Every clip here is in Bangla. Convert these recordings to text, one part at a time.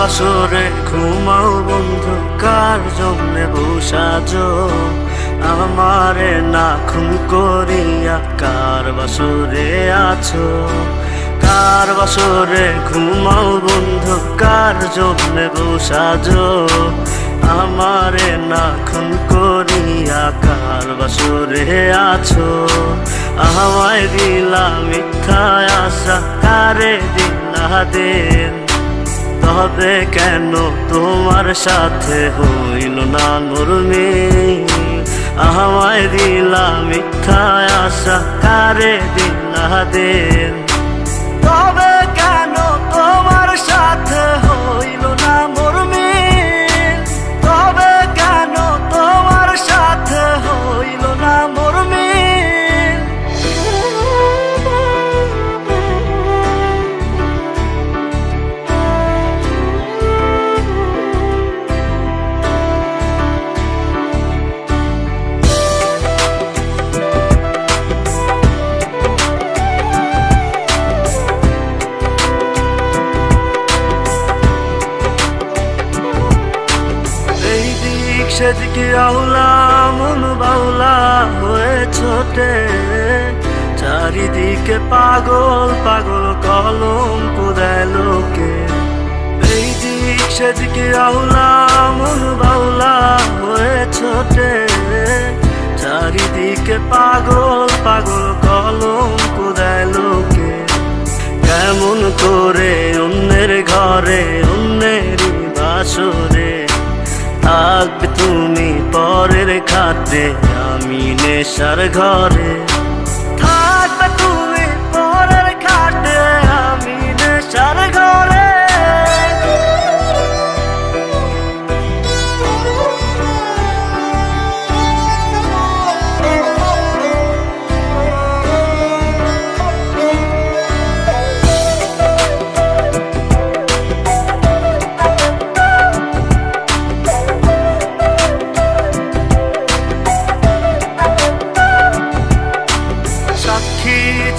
বাসরে ঘুমাও বন্ধু, কার জন্যে বসাজো আমারে না খুন করিয়া? কার বাসরে আছো? কার বাসরে ঘুমাও বন্ধু, কার জন্যে বসাজো আমারে না খুন করিয়া? কার বাসরে আছো? আমায় দিলা মিথ্যা আশা, কারে দিলা দিন? তবে কেন তোমার সাথে হইল না নরমিল? আমায় দিলা মিথ্যা আশা, কারে দিলা দিন? তবে কেন তোমার সাথে হইল না নরমিল? তবে কেন তোমার সাথে হইল না নরমিল? সেদিকে আউলা মন বাউলা হয়ে ছোটে, চারিদিকে পাগল পাগল কলঙ্ক দেয় লোকে। এই দিক সেদিকে আউলা মন বাউলা হয়ে ছোটে, চারিদিকে পাগল পাগল কলঙ্ক দেয় লোকে। কেমন করে অন্যের ঘরে অন্যেরই বাসরে থাকবে তুমি পরের খাটে, আমি নেশার ঘরে? থাকবে তুমি পরের খাটে, আমি নেশার ঘরে?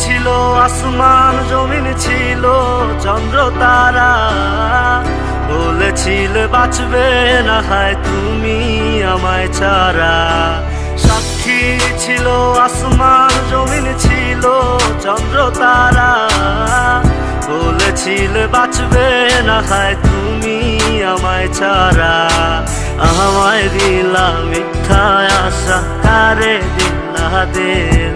ছিল আসমান জমিন, ছিল চন্দ্র তারা, বলেছিলে বাঁচবে না হয় তুমি আমায় ছাড়া। সাক্ষী ছিল আসমান জমিন, ছিল চন্দ্র তারা, বলেছিলে বাঁচবে না হয় তুমি আমায় ছাড়া। আমায় দিলা মিথ্যা আশা, কারে দিলা দিন?